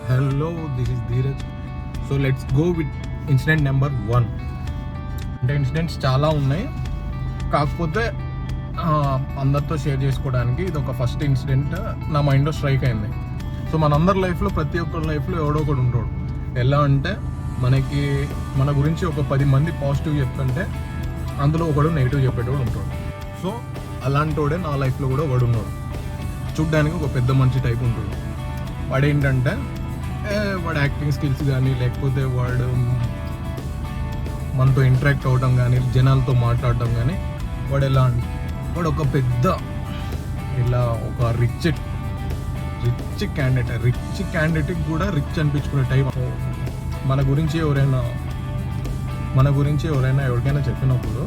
Hello, this is Dheeraj. So let's go with incident number 1. అంటే incidents చాలా ఉన్నాయి, కాకపోతే అందరితో షేర్ చేసుకోవడానికి ఇది ఒక ఫస్ట్ ఇన్సిడెంట్ నా మైండ్లో స్ట్రైక్ అయింది. సో మనందరి లైఫ్లో ప్రతి ఒక్కరి లైఫ్లో ఎవడో ఒకడు ఉంటాడు. ఎలా అంటే మన గురించి ఒక 10 మంది పాజిటివ్ చెప్తుంటే అందులో ఒకడు నెగిటివ్ చెప్పేటోడు ఉంటాడు. సో అలాంటి వాడే నా లైఫ్లో కూడా ఒకడు ఉన్నాడు. చూడ్డానికి ఒక పెద్ద మంచి టైప్ ఉంటుంది. వాడు ఏంటంటే వాడు యాక్టింగ్ స్కిల్స్ కానీ, లేకపోతే వాడు మనతో ఇంటరాక్ట్ అవ్వడం కానీ, జనాలతో మాట్లాడడం కానీ, వాడు ఒక పెద్ద ఇలా ఒక రిచ్ క్యాండిడేట్కి కూడా రిచ్ అనిపించుకునే టైప్. మన గురించి ఎవరికైనా చెప్పినప్పుడు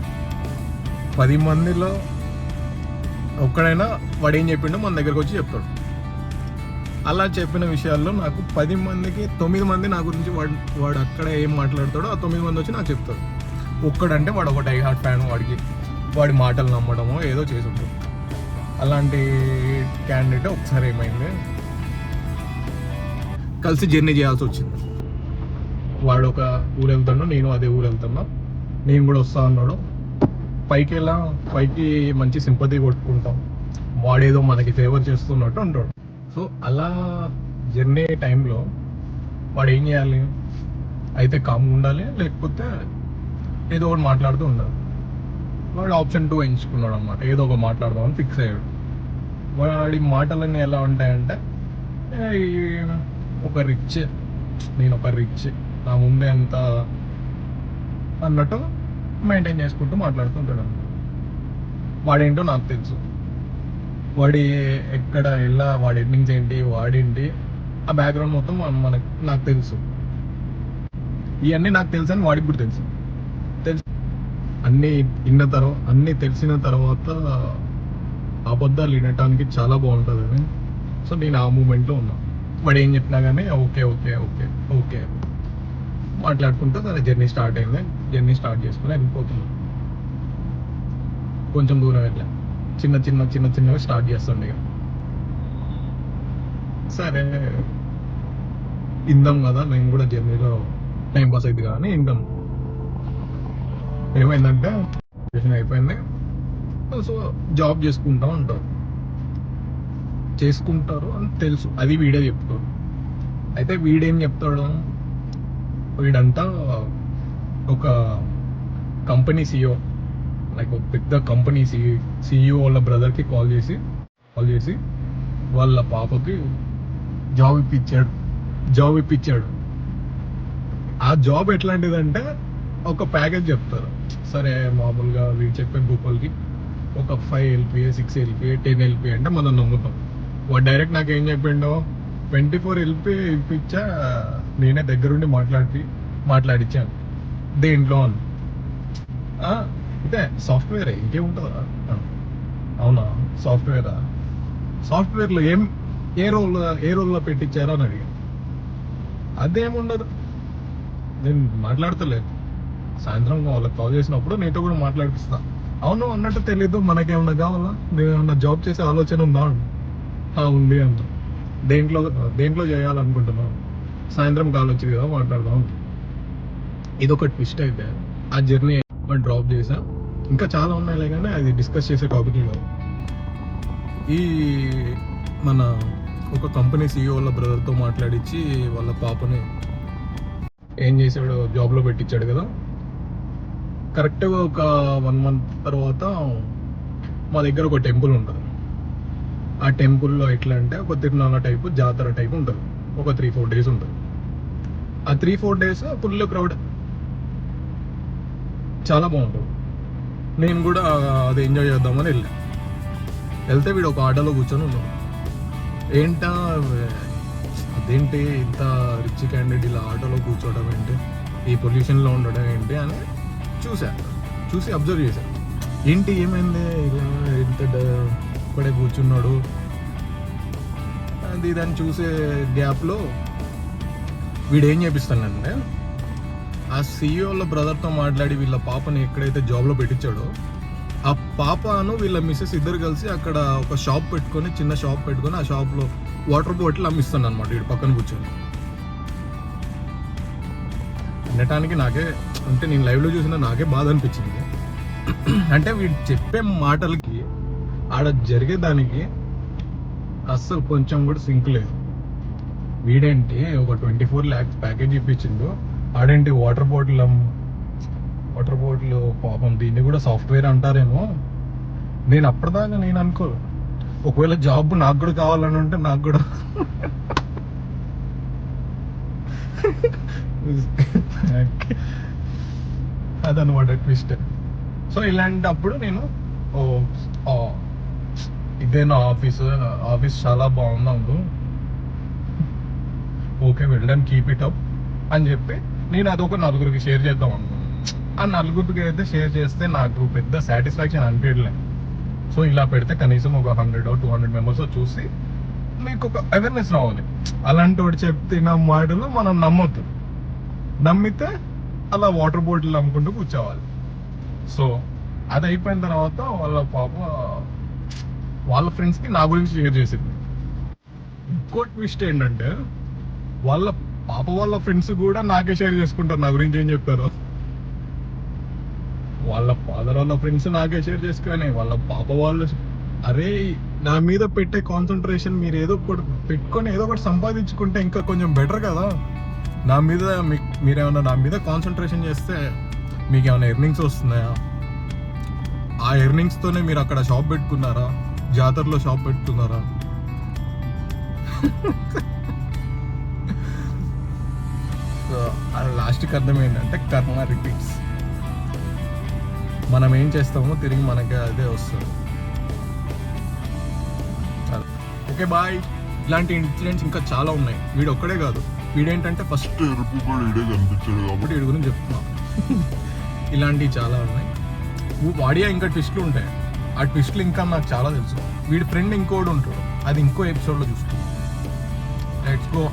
10 మందిలో ఒక్కడైనా వాడు ఏం చెప్పిండో మన దగ్గరకు వచ్చి చెప్తాడు. అలా చెప్పిన విషయాల్లో నాకు 10 మందికి 9 మంది నా గురించి వాడు అక్కడ ఏం మాట్లాడతాడో ఆ 9 మంది వచ్చి నాకు చెప్తాడు. ఒక్కడంటే వాడు ఒక డై హార్ట్ ఫ్యాన్, వాడి మాటలు నమ్మడమో ఏదో చేసి ఉంటాడు. అలాంటి క్యాండిడేట్ ఒకసారి ఏమైంది, కలిసి జర్నీ చేయాల్సి వచ్చింది. వాడు ఒక ఊరు వెళ్తాడు, నేను అదే ఊరు వెళ్తున్నా. నేను కూడా వస్తా అన్నాడు. పైకి మంచి సింపతి కొట్టుకుంటాం, వాడేదో మనకి ఫేవర్ చేస్తున్నట్టు అంటాడు. సో అలా జర్నీ టైంలో వాడు ఏం చేయాలి, అయితే కామ్గా ఉండాలి, లేకపోతే ఏదో ఒకటి మాట్లాడుతూ ఉండాలి. వాడు ఆప్షన్ 2 ఎంచుకున్నాడు అనమాట. ఏదో ఒక మాట్లాడదామని ఫిక్స్ అయ్యాడు. వాడి మాటలన్నీ ఎలా ఉంటాయంటే, నేను ఒక రిచ్ నా ముందే అంత అన్నట్టు మెయింటైన్ చేసుకుంటూ మాట్లాడుతుంటాడు. వాడేంటో నాకు తెలుసు, వాడి ఎక్కడ ఎలా, వాడి ఎర్నింగ్స్ ఏంటి, వాడేంటి, ఆ బ్యాక్గ్రౌండ్ మొత్తం నాకు తెలుసు. ఇవన్నీ నాకు తెలుసు అని వాడికి కూడా తెలుసు. అన్నీ తెలిసిన తర్వాత అబద్ధాలు వినటానికి చాలా బాగుంటుందని. సో నేను ఆ మూమెంట్లో ఉన్నా. వాడు ఏం చెప్పినా కానీ ఓకే మాట్లాడుకుంటూ సరే జర్నీ స్టార్ట్ అయింది. జర్నీ స్టార్ట్ చేసుకుని వెళ్ళిపోతున్నాం. కొంచెం దూరం వెళ్ళా, చిన్నగా స్టార్ట్ చేస్తుండే. ఇక సరే ఇందాం కదా, మేము కూడా జర్నీలో టైం పాస్ అయింది కానీ ఇందాం. ఏమైందంటే అయిపోయింది. సో జాబ్ చేసుకుంటాం అంటారు, చేసుకుంటారు అని తెలుసు, అది వీడే చెప్తాడు. అయితే వీడేం చెప్తాడు, వీడంతా ఒక కంపెనీ CEO, లైక్ ఒక పెద్ద కంపెనీ CEO వాళ్ళ బ్రదర్కి కాల్ చేసి వాళ్ళ పాపకి జాబ్ ఇప్పించాడు. ఆ జాబ్ ఎట్లాంటిదంటే ఒక ప్యాకేజ్ చెప్తారు. సరే మామూలుగా వీడు చెప్పే భూపాల్కి ఒక 5 LPA 6 LPA 10 LPA అంటే మనం నమ్ముతాం. వాడు డైరెక్ట్ నాకేం చెప్పిండో 24 LPA ఇప్పించా, నేనే దగ్గరుండి మాట్లాడిచ్చాను. దేంట్లో అని, ఇదే సాఫ్ట్వేరే, ఇంకేముంటుందా? అవునా, సాఫ్ట్వేర్లో ఏ రోల్లో పెట్టించారో అని అడిగా. అదేముండదు, నేను మాట్లాడతలేదు, సాయంత్రం వాళ్ళకి కాల్ చేసినప్పుడు నీతో కూడా మాట్లాడిపిస్తా. అవును అన్నట్టు తెలీదు, మనకేమన్నా కావాలా, నేను ఏమన్నా జాబ్ చేసే ఆలోచన ఉందా? ఉంది అంట. దేంట్లో చేయాలనుకుంటున్నావు? సాయంత్రం కాల్ వచ్చింది కదా, మాట్లాడదాం. ఇదొక ట్విస్ట్. అయితే ఆ జర్నీ డ్రాప్ చేసా. ఇంకా చాలా ఉన్నాయిలే కానీ అది డిస్కస్ చేసే టాపిక్ కాదు. ఈ మన ఒక కంపెనీ CEO వాళ్ళ బ్రదర్తో మాట్లాడించి వాళ్ళ పాపని ఏం చేశాడు, జాబ్లో పెట్టించాడు కదా. కరెక్ట్గా ఒక 1 month తర్వాత మా దగ్గర ఒక టెంపుల్ ఉంటుంది. ఆ టెంపుల్లో ఎట్లా అంటే ఒక తిరునాళ్ళ టైపు, జాతర టైపు ఉంటుంది. ఒక 3-4 days ఉంటుంది. ఆ 3-4 days ఫుల్ క్రౌడ్, చాలా బాగుంటుంది. నేను కూడా అది ఎంజాయ్ చేద్దామని వెళ్తే వీడు ఒక ఆటోలో కూర్చొని ఉన్నాడు. అదేంటి ఇంత రిచ్ క్యాండిడేట్ ఇలా ఆటోలో కూర్చోవడం ఏంటి, ఈ పొల్యూషన్లో ఉండడం ఏంటి అని చూసి అబ్జర్వ్ చేశాను. ఏంటి ఏమైంది, ఇలా ఇంత ఇక్కడే కూర్చున్నాడు అది దాన్ని చూసే గ్యాప్లో వీడు ఏం చేపిస్తానంటే, ఆ CEO వాళ్ళ బ్రదర్తో మాట్లాడి వీళ్ళ పాపని ఎక్కడైతే జాబ్లో పెట్టించాడో ఆ పాపను వీళ్ళ మిస్సెస్ ఇద్దరు కలిసి అక్కడ ఒక చిన్న షాప్ పెట్టుకొని ఆ షాప్లో వాటర్ బాటిల్ అమ్మిస్తాను అనమాట. వీడు పక్కన కూర్చొని వినటానికి నాకే అంటే నేను లైవ్లో చూసిన నాకే బాధ అనిపించింది. అంటే వీడు చెప్పే మాటలకి ఆడ జరిగేదానికి అస్సలు కొంచెం కూడా సింక్ లేదు. వీడేంటి ఒక 24 lakhs ప్యాకేజ్ ఇప్పించిండు, ఆడేంటి వాటర్ బాటిల్ పాపం దీన్ని కూడా సాఫ్ట్వేర్ అంటారేమో. నేను అప్పటిదాకా నేను అనుకో, ఒకవేళ జాబ్ నాకు కూడా కావాలని ఉంటే నాకు కూడా అదనమాట ట్విస్ట్. సో ఇలాంటప్పుడు నేను ఇదేనా ఆఫీస్ చాలా బాగుంది, ఓకే వెళ్ళాను, కీప్ ఇట్ అప్ అని చెప్పి నేను అదొక నలుగురికి షేర్ చేద్దాం అనుకున్నాను. ఆ నలుగురికి అయితే షేర్ చేస్తే నాకు పెద్ద సాటిస్ఫాక్షన్ అనిపించలేదు. సో ఇలా పెడితే కనీసం ఒక 100 or 200 మెంబర్స్ చూసి మీకు ఒక అవేర్నెస్ రావాలి. అలాంటి వాడు చెప్తున్న మాటలు మనం నమ్మొద్దు, నమ్మితే అలా వాటర్ బాటిల్ అమ్ముకుంటూ కూర్చోవాలి. సో అది అయిపోయిన తర్వాత వాళ్ళ ఫ్రెండ్స్కి నా గురించి షేర్ చేసింది. ఇంకో ట్విస్ట్ ఏంటంటే వాళ్ళ ఫ్రెండ్స్ కూడా నాకే షేర్ చేసుకుంటారు నా గురించి ఏం చెప్పారు. వాళ్ళ ఫాదర్ వాళ్ళ ఫ్రెండ్స్ నాకే షేర్ చేసుకొని వాళ్ళ పాప వాళ్ళు, అరే నా మీద పెట్టే కాన్సన్ట్రేషన్ మీరు ఏదో ఒకటి పెట్టుకొని ఏదో ఒకటి సంపాదించుకుంటే ఇంకా కొంచెం బెటర్ కదా. నా మీద మీరేమన్నా నా మీద కాన్సన్ట్రేషన్ చేస్తే మీకు ఏమైనా ఎర్నింగ్స్ వస్తున్నాయా? ఆ ఎర్నింగ్స్తోనే మీరు అక్కడ షాప్ పెట్టుకున్నారా, జాతరలో షాప్ పెట్టుకున్నారా? సో లాస్ట్కి అర్థం ఏంటంటే కర్మ రిపీట్స్. మనం ఏం చేస్తామో తిరిగి మనకి అదే వస్తుంది. Okay bye. ఇలాంటి ఇన్సిడెంట్స్ ఇంకా చాలా ఉన్నాయి. వీడు ఒక్కడే కాదు, వీడేంటంటే ఫస్ట్ ఎరుపుడే కనిపించాడు కాబట్టి వీడి గురించి చెప్తున్నా. ఇలాంటివి చాలా ఉన్నాయి. వాడియా ఇంకా ట్విస్ట్లు ఉంటాయి. ఆ ట్విస్ట్లు ఇంకా నాకు చాలా తెలుసు. వీడి ఫ్రెండ్ ఇంకోడు ఉంటాడు, అది ఇంకో ఎపిసోడ్లో చూస్తాం. Let's go.